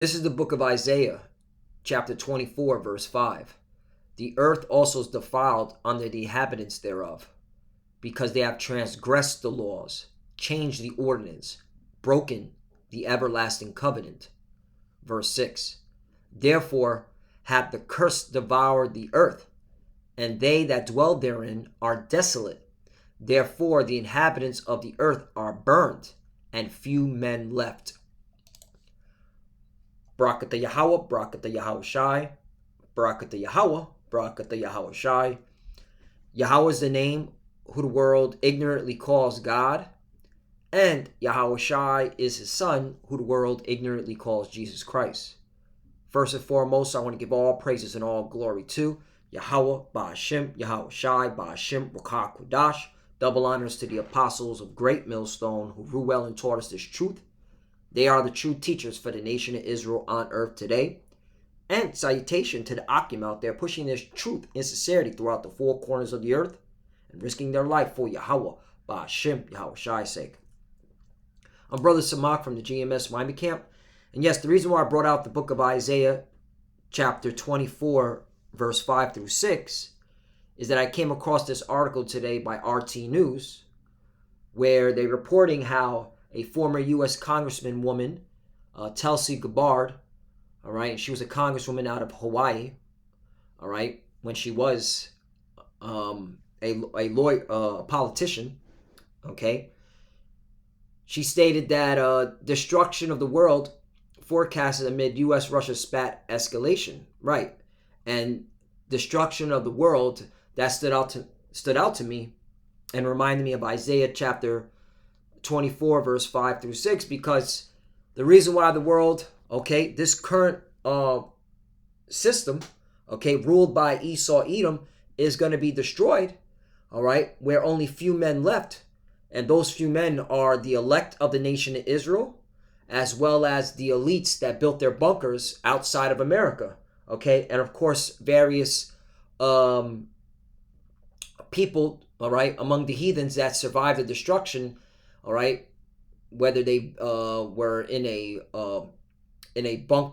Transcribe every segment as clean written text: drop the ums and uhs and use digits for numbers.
This is the book of Isaiah, chapter 24, verse 5. The earth also is defiled under the inhabitants thereof, because they have transgressed the laws, changed the ordinance, broken the everlasting covenant. Verse 6. Therefore hath the curse devoured the earth, and they that dwell therein are desolate. Therefore the inhabitants of the earth are burned, and few men left. Barakatah Yahweh, Barakatah Yahweh Shai, Barakatah Yahweh, Barakatah Yahweh Shai. Yahweh is the name who the world ignorantly calls God, and Yahweh Shai is his son who the world ignorantly calls Jesus Christ. First and foremost, I want to give all praises and all glory to Yahweh, Ba'ashem, Yahweh Shai, Ba'ashem, Rakah Kudash. Double honors to the apostles of Great Millstone who grew well and taught us this truth. They are the true teachers for the nation of Israel on earth today. And salutation to the Akim out there pushing this truth and sincerity throughout the four corners of the earth and risking their life for Yahweh, Ba'ashem, Yahweh Shai's sake. I'm Brother Samak from the GMS Miami Camp. And yes, the reason why I brought out the book of Isaiah, chapter 24, verse 5 through 6, is that I came across this article today by RT News, where they're reporting how a former U.S. Congressman woman, Tulsi Gabbard, all right, and she was a congresswoman out of Hawaii, all right, when she was a lawyer, a politician, okay. She stated that destruction of the world forecasted amid U.S.-Russia spat escalation, right, and destruction of the world that stood out to me and reminded me of Isaiah chapter 24 verse 5 through 6, because the reason why the world, okay, this current system, okay, ruled by Esau Edom, is going to be destroyed, all right, where only few men left, and those few men are the elect of the nation of Israel, as well as the elites that built their bunkers outside of America, okay, and of course various people, all right, among the heathens that survived the destruction, all right, whether they were in a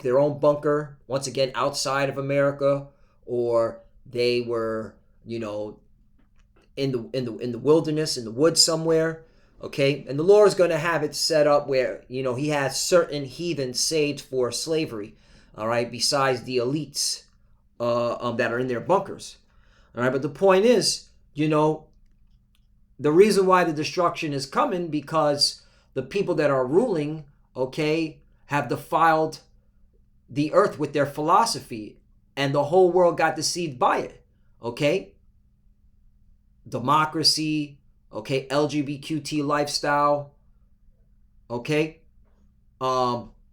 their own bunker, once again outside of America, or they were, you know, in the wilderness, in the woods somewhere, okay, and the Lord is going to have it set up where, you know, He has certain heathens saved for slavery, all right, besides the elites that are in their bunkers, all right. But the point is, you know, the reason why the destruction is coming because the people that are ruling, okay, have defiled the earth with their philosophy, and the whole world got deceived by it, okay? Democracy, okay, LGBTQ lifestyle, okay? BS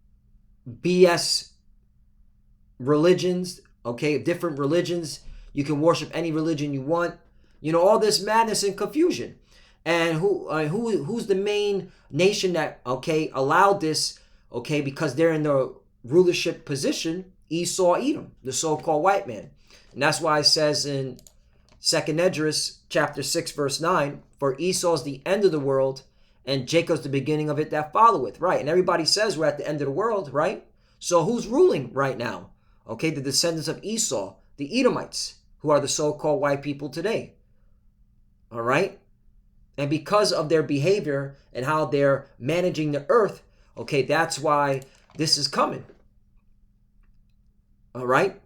religions, okay, different religions. You can worship any religion you want. You know, all this madness and confusion. And who's the main nation that, okay, allowed this, okay, because they're in the rulership position? Esau Edom, the so-called white man. And that's why it says in 2nd Esdras chapter 6 verse 9, for Esau's the end of the world, and Jacob's the beginning of it that followeth, right? And everybody says we're at the end of the world, right? So who's ruling right now? Okay, the descendants of Esau, the Edomites, who are the so-called white people today. All right? And because of their behavior and how they're managing the earth, okay, that's why this is coming. All right?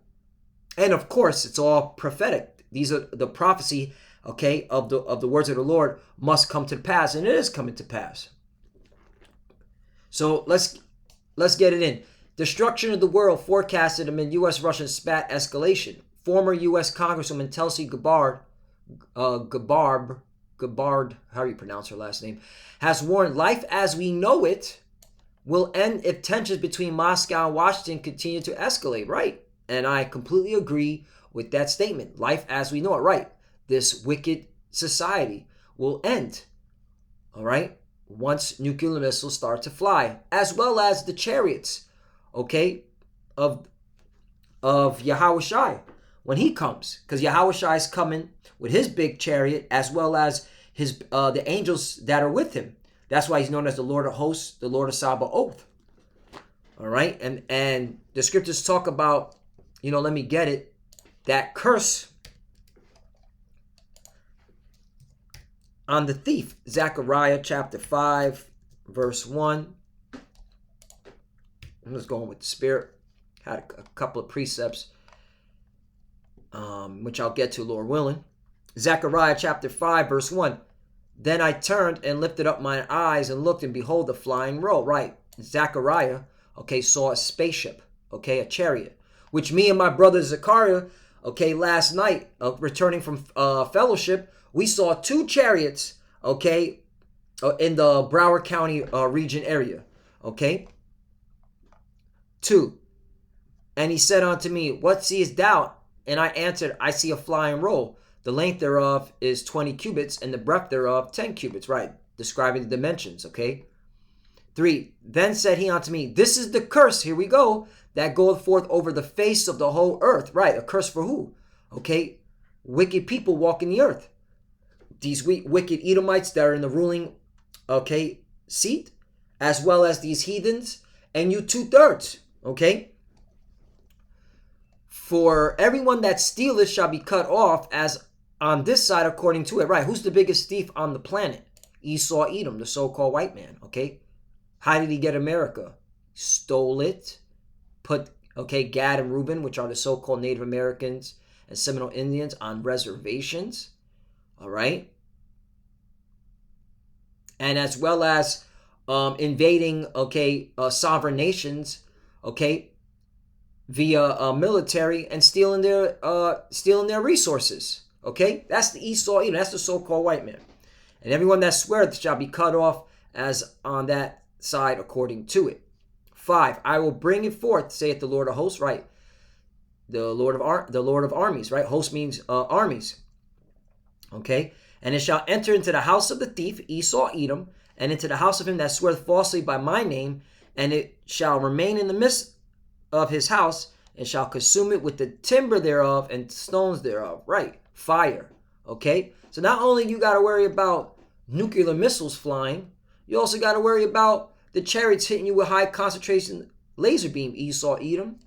And of course, it's all prophetic. These are the prophecy, okay, of the words of the Lord must come to pass, and it is coming to pass. So let's get it in. Destruction of the world forecasted amid U.S.-Russian spat escalation. Former U.S. Congresswoman Tulsi Gabbard, how do you pronounce her last name, has warned life as we know it will end if tensions between Moscow and Washington continue to escalate, right? And I completely agree with that statement. Life as we know it, right? This wicked society will end, all right, once nuclear missiles start to fly, as well as the chariots, okay, of Yahweh Shai when he comes, because Yahweh Shai is coming with his big chariot, as well as his the angels that are with him. That's why he's known as the Lord of Hosts, the Lord of Sabaoth. All right. And the scriptures talk about, let me get it, that curse on the thief. Zechariah chapter 5, verse 1. I'm just going with the Spirit. Had a couple of precepts, which I'll get to, Lord willing. Zechariah chapter 5, verse 1. Then I turned and lifted up my eyes and looked, and behold, a flying roll. Right. Zechariah, saw a spaceship, a chariot, which me and my brother Zechariah, last night, returning from fellowship, we saw 2 chariots, in the Broward County region area, 2. And he said unto me, what seest thou? And I answered, I see a flying roll. The length thereof is 20 cubits, and the breadth thereof 10 cubits. Right, describing the dimensions, 3. Then said he unto me, this is the curse, here we go, that goeth forth over the face of the whole earth. Right, a curse for who? Wicked people walking the earth. These wicked Edomites that are in the ruling, seat, as well as these heathens, and you 2/3, For everyone that stealeth shall be cut off, as on this side according to it. Right, who's the biggest thief on the planet? Esau, Edom, the so-called white man, How did he get America? Stole it, put, Gad and Reuben, which are the so-called Native Americans and Seminole Indians, on reservations, all right? And as well as invading, sovereign nations, via military, and stealing their resources, That's the Esau, that's the so-called white man. And everyone that sweareth shall be cut off as on that side according to it. 5. I will bring it forth, saith the Lord of hosts, right? The Lord of armies, right? Host means armies. And it shall enter into the house of the thief, Esau, Edom, and into the house of him that sweareth falsely by my name, and it shall remain in the midst of his house, and shall consume it with the timber thereof and stones thereof. Right, fire. So not only you got to worry about nuclear missiles flying, you also got to worry about the chariots hitting you with high concentration laser beam, Esau, Edom.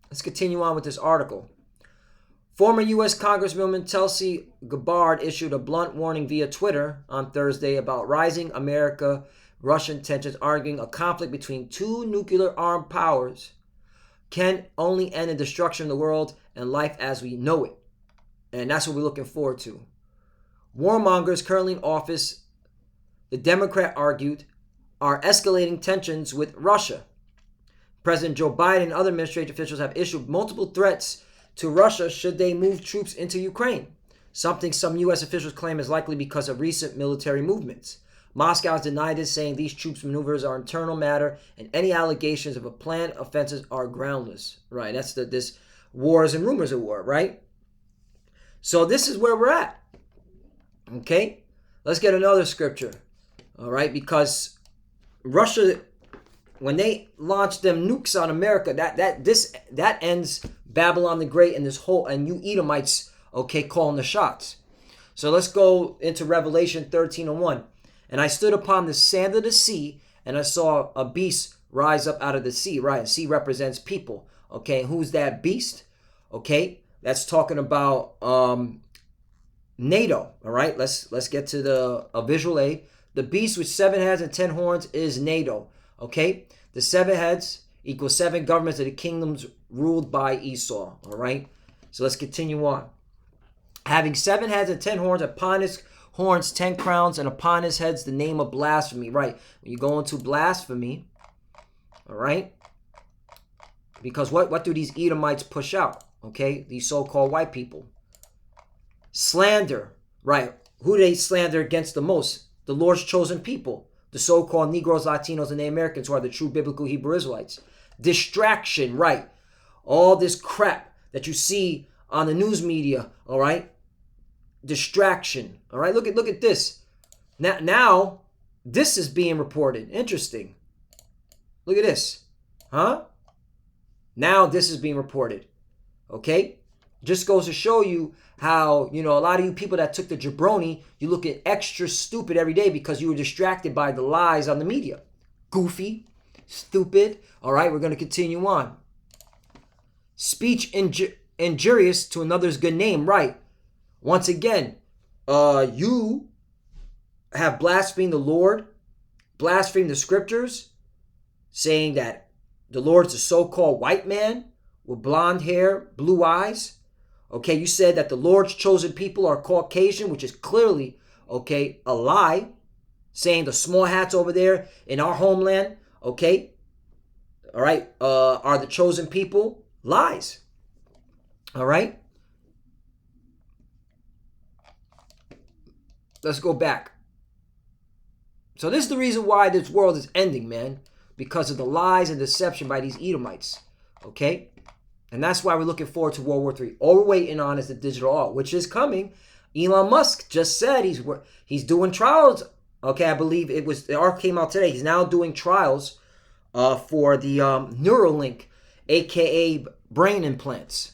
Let's continue on with this article. Former U.S. Congresswoman Tulsi Gabbard issued a blunt warning via Twitter on Thursday about rising America-Russian tensions, arguing a conflict between 2 nuclear-armed powers can only end in destruction of the world and life as we know it. And that's what we're looking forward to. Warmongers currently in office, the Democrat argued, are escalating tensions with Russia. President Joe Biden and other administrative officials have issued multiple threats to Russia should they move troops into Ukraine, something some U.S. officials claim is likely because of recent military movements. Moscow has denied this, saying these troops maneuvers are internal matter and any allegations of a planned offenses are groundless. Right, that's this wars and rumors of war, right? So this is where we're at. Let's get another scripture. All right, because Russia, when they launched them nukes on America, that ends Babylon the Great and this whole, and you Edomites, calling the shots. So let's go into Revelation 13:1. And I stood upon the sand of the sea, and I saw a beast rise up out of the sea. Right, sea represents people. Who's that beast? That's talking about NATO. All right, let's get to a visual aid. The beast with 7 heads and 10 horns is NATO. The 7 heads equals 7 governments of the kingdoms ruled by Esau. All right, so let's continue on. Having 7 heads and 10 horns, upon his horns 10 crowns, and upon his heads the name of blasphemy. Right, when you go into blasphemy, all right, because what do these Edomites push out? These so-called white people. Slander, right? Who do they slander against the most? The Lord's chosen people, the so-called Negroes, Latinos, and Native Americans, who are the true biblical Hebrew Israelites. Distraction, right? All this crap that you see on the news media, all right? Distraction, all right? Look at this. Now this is being reported. Interesting. Look at this, huh? Now this is being reported. Just goes to show you how, a lot of you people that took the jabroni, you look at extra stupid every day because you were distracted by the lies on the media. Goofy. Stupid. All right, we're going to continue on. Speech injurious to another's good name. Right. Once again, you have blasphemed the Lord, blasphemed the scriptures, saying that the Lord's a so-called white man with blonde hair, blue eyes. Okay, you said that the Lord's chosen people are Caucasian, which is clearly, okay, a lie. Saying the small hats over there in our homeland, okay, all right, are the chosen people. Lies. All right. Let's go back. So this is the reason why this world is ending, man, because of the lies and deception by these Edomites, okay? And that's why we're looking forward to World War III. All we're waiting on is the digital art, which is coming. Elon Musk just said he's doing trials. Okay, I believe the art came out today. He's now doing trials for the Neuralink, aka brain implants.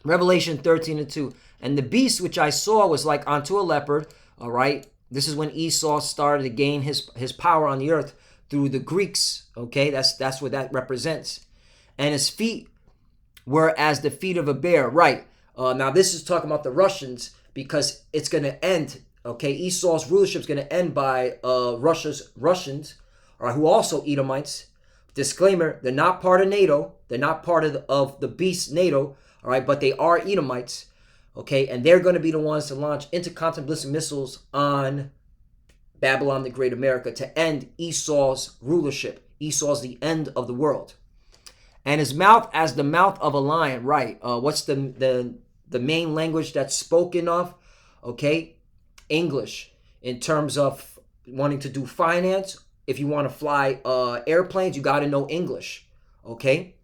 Revelation 13:2. And the beast which I saw was like unto a leopard. All right, this is when Esau started to gain his power on the earth through the Greeks. Okay, that's what that represents. And his feet were as the feet of a bear. Right. Now this is talking about the Russians, because it's going to end. Okay, Esau's rulership is going to end by Russians, all right, who also Edomites. Disclaimer: they're not part of NATO. They're not part of the beast NATO. All right, but they are Edomites. Okay, and they're going to be the ones to launch intercontinental ballistic missiles on Babylon the Great America to end Esau's rulership. Esau's the end of the world. And his mouth as the mouth of a lion. Right. What's the main language that's spoken of? Okay, English. In terms of wanting to do finance, if you want to fly airplanes, you got to know English. Okay.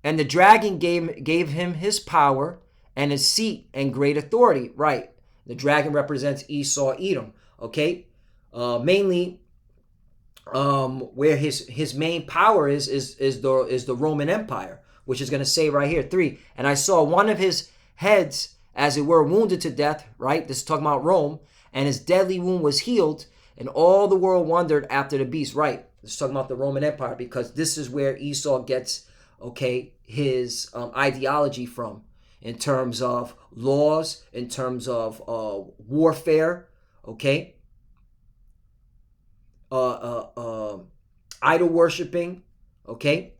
And the dragon gave him his power and his seat and great authority. Right. The dragon represents Esau, Edom. Okay. Mainly, where his main power is the Roman Empire, which is going to say right here 3. And I saw one of his heads, as it were, wounded to death. Right. This is talking about Rome, and his deadly wound was healed, and all the world wondered after the beast. Right. This is talking about the Roman Empire, because this is where Esau gets his ideology from, in terms of laws, in terms of warfare. Okay. Idol worshiping. Okay.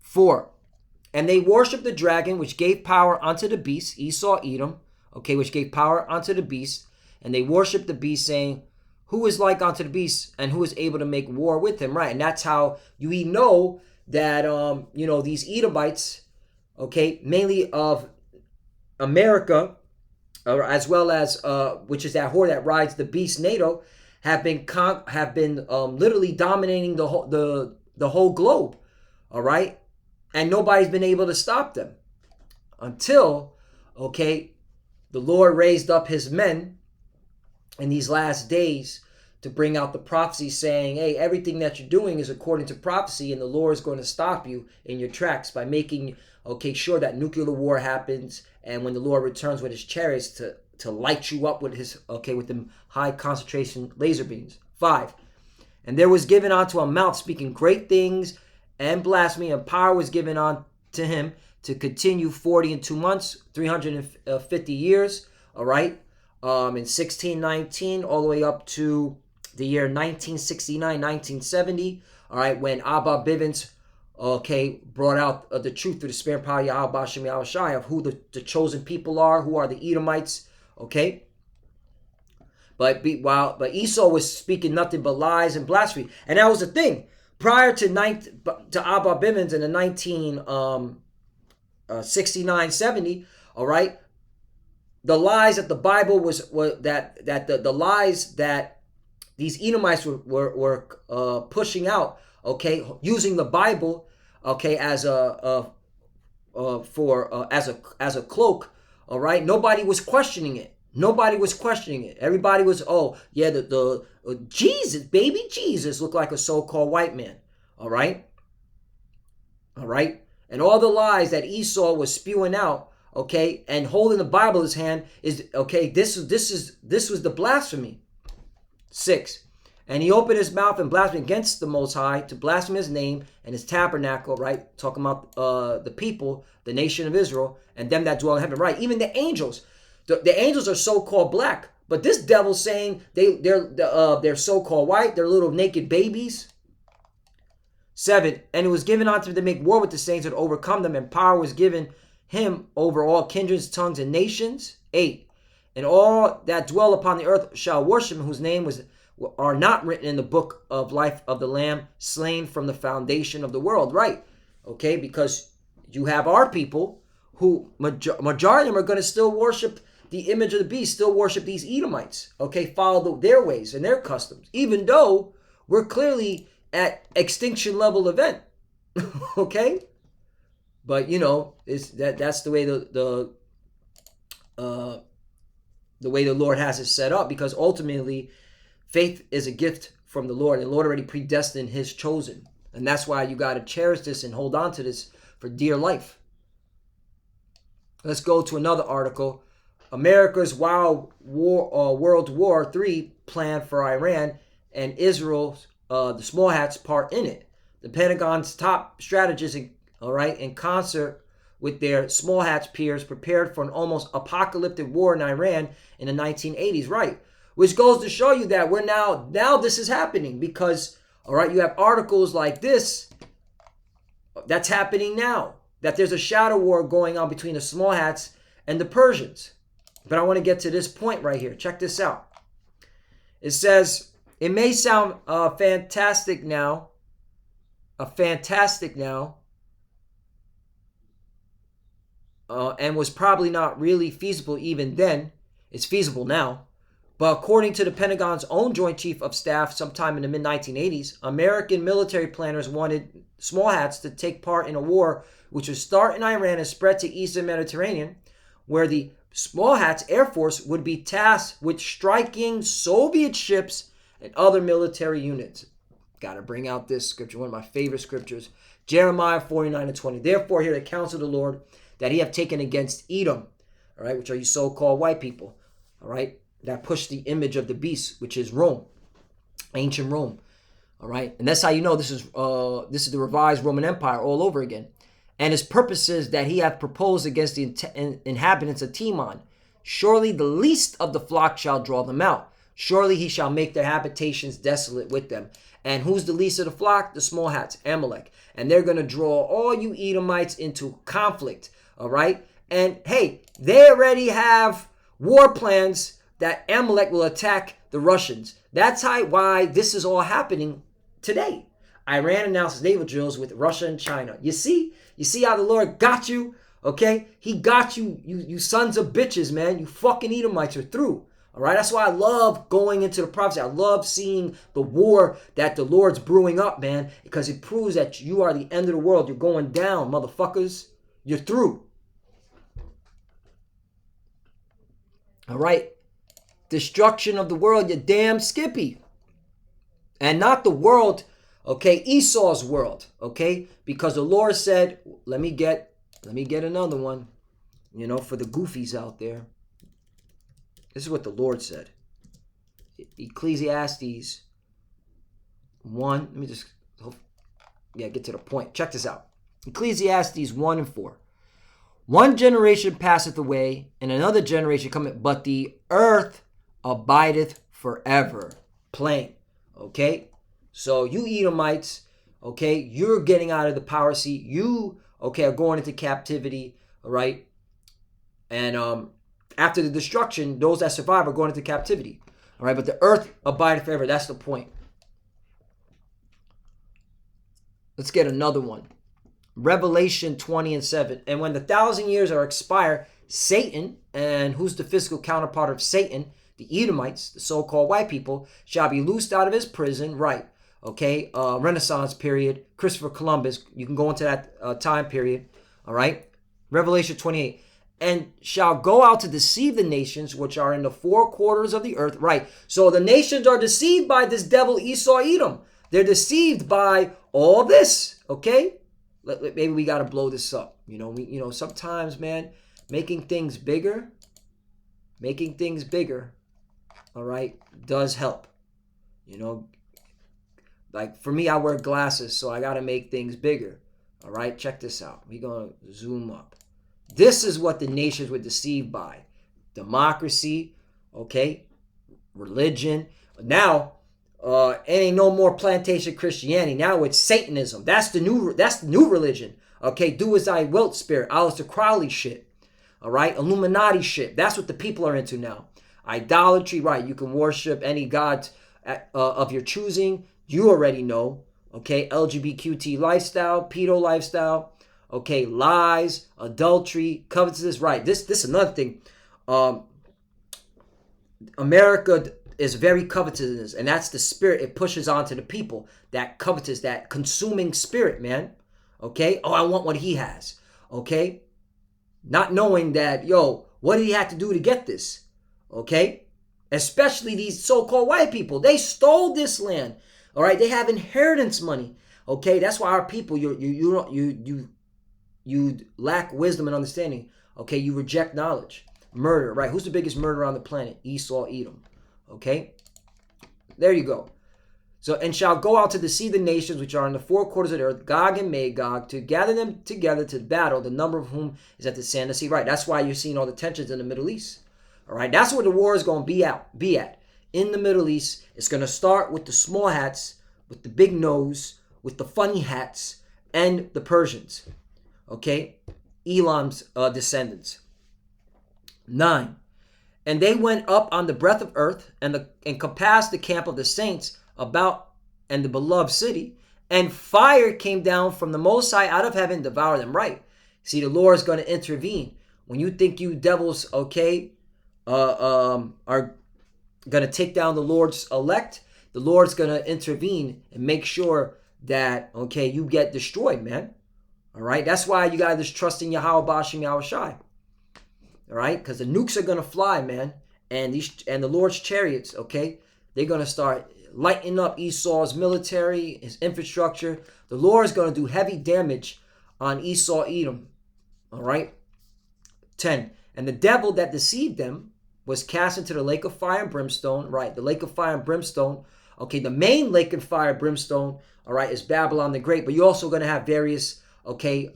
4. And they worshiped the dragon, which gave power unto the beast, Esau, Edom. Okay, which gave power unto the beast. And they worshiped the beast, saying, who is like unto the beast, and who is able to make war with him? Right. And that's how we know that these Edomites, okay, mainly of America, as well as which is that whore that rides the beast NATO, have been literally dominating the whole globe. All right, and nobody's been able to stop them until the Lord raised up his men in these last days to bring out the prophecy, saying, hey, everything that you're doing is according to prophecy, and the Lord is going to stop you in your tracks by making sure that nuclear war happens, and when the Lord returns with his chariots to light you up with his with them high concentration laser beams. 5. And there was given unto a mouth speaking great things and blasphemy, and power was given on to him to continue 40 and 2 months, 350 years. All right, in 1619 all the way up to the year 1969, 1970. All right, when Abba Bivens brought out the truth through the spirit and power of Yahweh Shem Yahweh Shai of who the chosen people are, who are the Edomites. Okay, but Esau was speaking nothing but lies and blasphemy, and that was the thing prior to Abba Bivens in the 1969, 70. All right, the lies that the Bible was the lies that these Edomites were pushing out. Okay, using the Bible as a cloak. All right, nobody was questioning it. Everybody was, the Jesus, baby Jesus looked like a so-called white man. All right, and all the lies that Esau was spewing out, and holding the Bible in his hand is This was the blasphemy. 6. And he opened his mouth and blasphemed against the Most High, to blaspheme his name and his tabernacle, right? Talking about the people, the nation of Israel, and them that dwell in heaven, right? Even the angels. The angels are so-called black, but this devil's saying they're so-called white. They're little naked babies. 7, and it was given unto him to make war with the saints and overcome them, and power was given him over all kindreds, tongues, and nations. 8, and all that dwell upon the earth shall worship him, whose name are not written in the book of life of the Lamb, slain from the foundation of the world. Right? Okay, because you have our people who, majority of them are going to still worship the image of the beast, still worship these Edomites. Okay, follow their ways and their customs, even though we're clearly at extinction level event. Okay, but that's the way the way the Lord has it set up, because ultimately faith is a gift from the Lord, and the Lord already predestined his chosen, and that's why you got to cherish this and hold on to this for dear life. Let's go to another article. America's World War III plan for Iran and Israel's the small hats part in it. The Pentagon's top strategists, in concert with their small hats peers, prepared for an almost apocalyptic war in Iran in the 1980s, right? Which goes to show you that we're now this is happening, because, you have articles like this that's happening now, that there's a shadow war going on between the small hats and the Persians. But I want to get to this point right here. Check this out. It says, it may sound fantastic now, and was probably not really feasible even then. It's feasible now. But according to the Pentagon's own Joint Chief of Staff sometime in the mid-1980s, American military planners wanted small hats to take part in a war which would start in Iran and spread to Eastern Mediterranean, where the small hats Air Force would be tasked with striking Soviet ships and other military units. Got to bring out this scripture, one of my favorite scriptures, Jeremiah 49:20. Therefore, hear the counsel of the Lord that he have taken against Edom, all right, which are you so-called white people, all right, that push the image of the beast, which is Rome, ancient Rome, all right, and that's how you know this is the revised Roman Empire all over again, and his purposes that he hath proposed against the inhabitants of Timon. Surely the least of the flock shall draw them out. Surely he shall make their habitations desolate with them. And who's the least of the flock? The small hats, Amalek. And they're going to draw all you Edomites into conflict, all right? And hey, they already have war plans that Amalek will attack the Russians. That's why this is all happening today. Iran announces naval drills with Russia and China. You see how the Lord got you, okay? He got you, you sons of bitches, man. You fucking Edomites are through. All right, that's why I love going into the prophecy. I love seeing the war that the Lord's brewing up, man, because it proves that you are the end of the world. You're going down, motherfuckers. You're through. All right, destruction of the world, you damn Skippy. And not the world, okay, Esau's world, okay? Because the Lord said, let me get another one, for the goofies out there. This is what the Lord said. Ecclesiastes 1. Let me just get to the point. Check this out. Ecclesiastes 1:4. One generation passeth away, and another generation cometh, but the earth abideth forever. Plain. Okay? So you Edomites, okay, you're getting out of the power seat. You, okay, are going into captivity, all right? And after the destruction, those that survive are going into captivity. All right, but the earth abideth forever. That's the point. Let's get another one. Revelation 20:7. And when the 1,000 years are expired, Satan, and who's the physical counterpart of Satan, the Edomites, the so-called white people, shall be loosed out of his prison. Right. Okay. Renaissance period. Christopher Columbus. You can go into that time period. All right. Revelation 28. And shall go out to deceive the nations which are in the four quarters of the earth. Right. So the nations are deceived by this devil Esau Edom. They're deceived by all this. Okay. Maybe we got to blow this up. Sometimes, man, making things bigger, all right, does help. Like for me, I wear glasses, so I got to make things bigger. All right, check this out. We're going to zoom up. This is what the nations were deceived by. Democracy, okay, religion. Now, it ain't no more plantation Christianity. Now it's Satanism. That's the new religion. Okay, do as I wilt spirit. Aleister Crowley shit. All right, Illuminati shit. That's what the people are into now. Idolatry, right? You can worship any god of your choosing. You already know. Okay, LGBTQ lifestyle, pedo lifestyle. Okay, lies, adultery, covetousness. Right. This is another thing. America is very covetous, and that's the spirit it pushes onto the people. That covetous, that consuming spirit, man. Okay. Oh, I want what he has. Okay. Not knowing that, yo, what did he have to do to get this? Okay. Especially these so-called white people. They stole this land. All right. They have inheritance money. Okay. That's why our people, you lack wisdom and understanding. Okay. You reject knowledge. Murder, right? Who's the biggest murderer on the planet? Esau, Edom. Okay. There you go. So, and shall go out to deceive the nations which are in the four quarters of the earth, Gog and Magog, to gather them together to battle, the number of whom is at the sand of the sea. Right. That's why you're seeing all the tensions in the Middle East. All right. That's where the war is going to be at. In the Middle East, it's going to start with the small hats, with the big nose, with the funny hats, and the Persians. Okay. Elam's descendants. 9. And they went up on the breadth of earth and compassed the camp of the saints about and the beloved city, and fire came down from the Most High out of heaven, devour them. Right. See, the Lord is going to intervene. When you think you devils, okay, are going to take down the Lord's elect, the Lord's going to intervene and make sure that, okay, you get destroyed, man. All right. That's why you got to just trust in Yahweh Bashim Yahweh Shai. All right. Because the nukes are going to fly, man. And the Lord's chariots, okay, they're going to start lighting up Esau's military, his infrastructure. The Lord is going to do heavy damage on Esau, Edom. All right. 10. And the devil that deceived them was cast into the lake of fire and brimstone. Right. The lake of fire and brimstone. Okay. The main lake of fire and brimstone, all right, is Babylon the Great. But you're also going to have various, okay,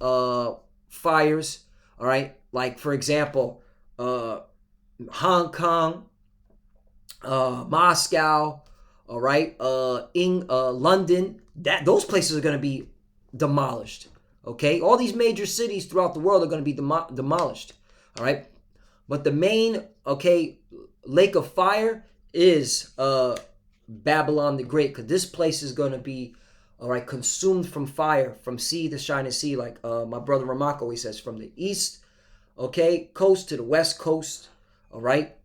fires. All right. Like, for example, Hong Kong, Moscow, all right, London, those places are going to be demolished. Okay, all these major cities throughout the world are going to be demolished. All right, but the main, okay, lake of fire is Babylon the Great, because this place is going to be, all right, consumed from fire, from sea to shining sea, like my brother Ramako always says, from the east, okay, coast to the west coast. All right,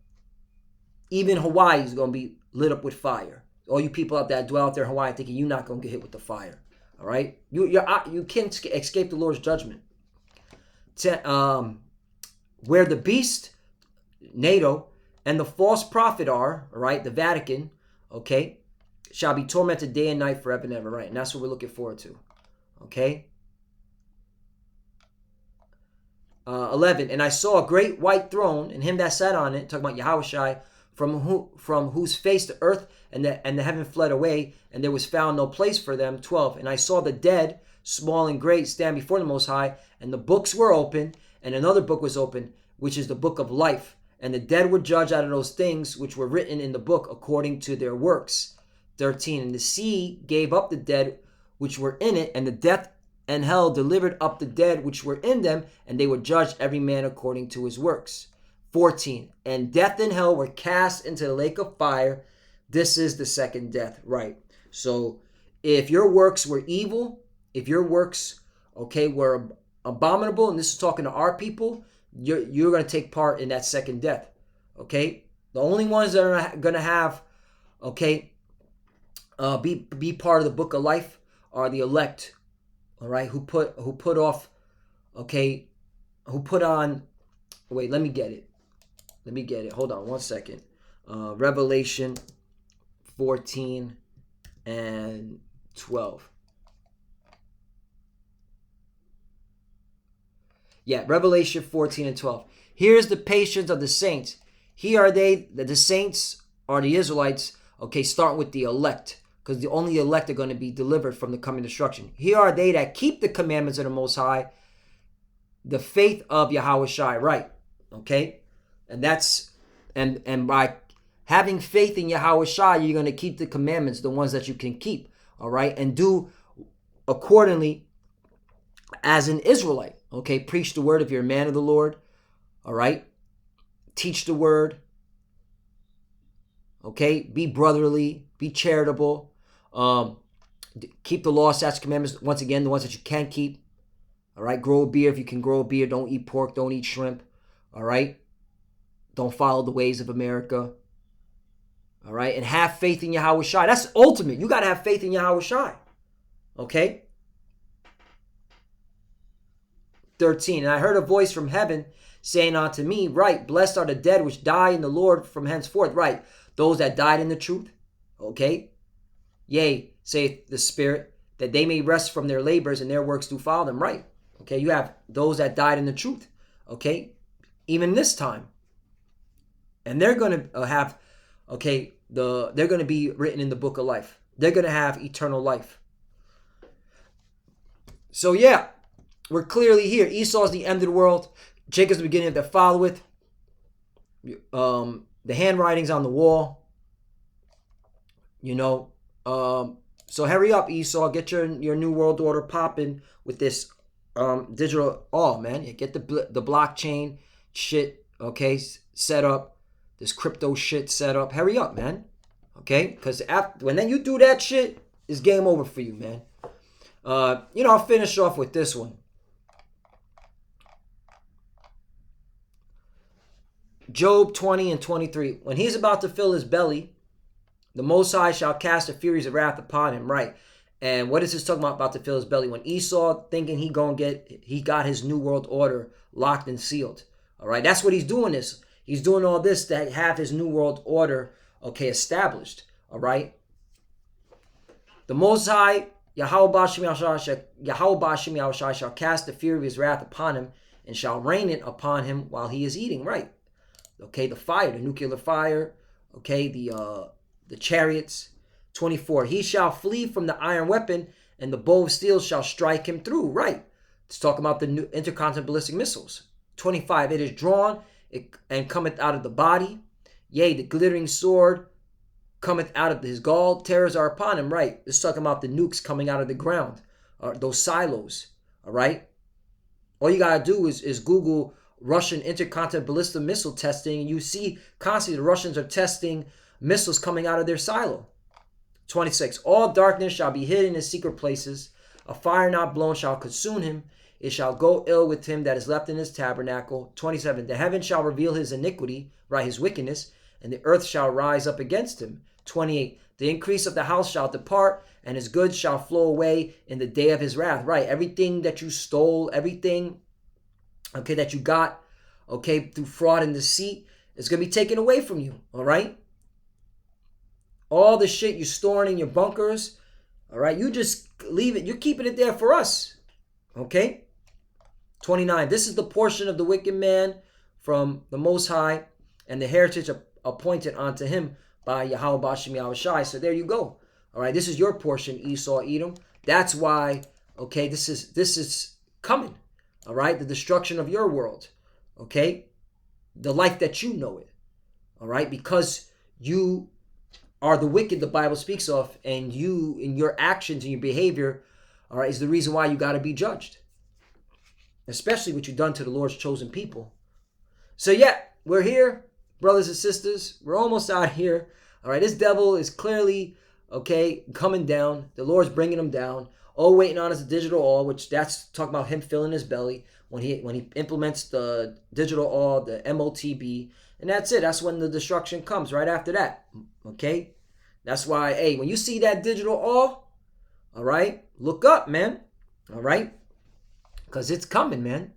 even Hawaii is going to be lit up with fire. All you people out there that dwell out there in Hawaii thinking you're not going to get hit with the fire. All right? You can't escape the Lord's judgment. Where the beast, NATO, and the false prophet are, all right, the Vatican, okay, shall be tormented day and night forever and ever, right? And that's what we're looking forward to. Okay? 11. And I saw a great white throne, and him that sat on it, talking about Yahushai, from whose face the earth and the heaven fled away, and there was found no place for them. 12. And I saw the dead, small and great, stand before the Most High, and the books were open, and another book was open, which is the book of life. And the dead were judged out of those things which were written in the book according to their works. 13. And the sea gave up the dead which were in it, and the death and hell delivered up the dead which were in them, and they were judged every man according to his works. 14. And death and hell were cast into the lake of fire. This is the second death. Right. So if your works were evil, if your works, okay, were abominable, and this is talking to our people, you're going to take part in that second death. Okay. The only ones that are going to have, okay, be part of the book of life are the elect. All right. Who put on, wait, let me get it. Hold on one second. Revelation 14 and 12. Yeah, Revelation 14 and 12. Here's the patience of the saints. Here are they, the saints are the Israelites, okay, starting with the elect. because the only elect are going to be delivered from the coming destruction. Here are they that keep the commandments of the Most High, the faith of Yahweh Shai, right? Okay, and that's and by having faith in Yahweh Shai, you're going to keep the commandments, the ones that you can keep, all right, and do accordingly as an Israelite. Okay, preach the word if you're a man of the Lord, all right, teach the word. Okay, be brotherly, be charitable, keep the law, statutes, commandments. Once again, the ones that you can keep. All right, grow a beard if you can grow a beard. Don't eat pork. Don't eat shrimp. All right, don't follow the ways of America. All right, and have faith in Yahweh Shai. That's ultimate. You got to have faith in Yahweh Shai. Okay. 13. And I heard a voice from heaven saying unto me, right, blessed are the dead which die in the Lord from henceforth. Right, those that died in the truth. Okay. Yea, saith the Spirit, that they may rest from their labors and their works do follow them. Right. Okay, you have those that died in the truth. Okay, even this time. And they're going to have, okay, they're going to be written in the book of life. They're going to have eternal life. So yeah, we're clearly here. Esau's the end of the world. Jacob's the beginning of that followeth. The handwriting's on the wall. You know, so hurry up, Esau. Get your new world order popping with this digital. Oh man, yeah, get the blockchain shit, okay, set up. This crypto shit set up. Hurry up, man. Okay, because when then you do that shit, it's game over for you, man. I'll finish off with this one. Job 20 and 23. When he's about to fill his belly, the Most High shall cast the furies of wrath upon him. Right. And what is this talking about to fill his belly? When Esau thinking he got his new world order locked and sealed. All right. That's what he's doing this. He's doing all this to have his new world order, okay, established. All right. The Most High, Yahweh Ba'Shem Yahushai shall cast the fury of his wrath upon him and shall rain it upon him while he is eating. Right. Okay, the fire, the nuclear fire. Okay, the chariots. 24. He shall flee from the iron weapon, and the bow of steel shall strike him through. Right. Let's talk about the new intercontinental ballistic missiles. 25. It is drawn and cometh out of the body. Yea, the glittering sword cometh out of his gall. Terrors are upon him. Right. Let's talk about the nukes coming out of the ground. Those silos. All right. All you got to do is Google Russian intercontinental ballistic missile testing, and you see constantly the Russians are testing missiles coming out of their silo. 26. All darkness shall be hid in his secret places. A fire not blown shall consume him. It shall go ill with him that is left in his tabernacle. 27. The heaven shall reveal his iniquity, right, his wickedness, and the earth shall rise up against him. 28. The increase of the house shall depart, and his goods shall flow away in the day of his wrath. Right, everything that you stole, everything, okay, that you got, okay, through fraud and deceit, is going to be taken away from you, all right? All the shit you're storing in your bunkers, all right, you just leave it. You're keeping it there for us, okay? 29. This is the portion of the wicked man from the Most High, and the heritage appointed unto him by Yahweh Ba'Shem Yahushai. So there you go. All right, this is your portion, Esau, Edom. That's why, okay, this is coming. All right, the destruction of your world. Okay, the life that you know it. All right, because you are the wicked the Bible speaks of, and you, in your actions and your behavior, all right, is the reason why you got to be judged. Especially what you've done to the Lord's chosen people. So yeah, we're here, brothers and sisters. We're almost out here. All right, this devil is clearly, okay, coming down. The Lord's bringing him down. All waiting on is the digital all, which that's talking about him filling his belly when he implements the digital all, the MOTB, and that's it. That's when the destruction comes, right after that. Okay? That's why, hey, when you see that digital all right, look up, man. All right? Because it's coming, man.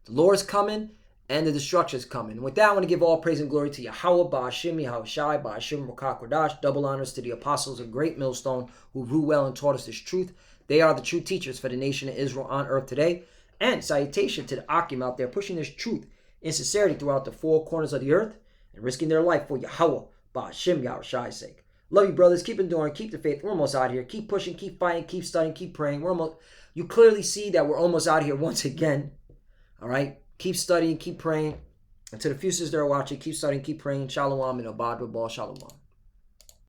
The Lord's coming and the destruction is coming. And with that, I want to give all praise and glory to Yahweh, Ba'Shem, Yahushai, Ba'Shem, Rukah Kodash. Double honors to the apostles of Great Millstone who grew well and taught us this truth. They are the true teachers for the nation of Israel on earth today. And salutation to the Akim out there pushing this truth in sincerity throughout the four corners of the earth and risking their life for Yahweh, Ba'Shem, Yahushai's sake. Love you, brothers. Keep enduring. Keep the faith. We're almost out here. Keep pushing. Keep fighting. Keep studying. Keep praying. You clearly see that we're almost out here once again. All right? Keep studying. Keep praying. And to the few sisters that are watching, keep studying. Keep praying. Shalom and abad with ball. Shalom.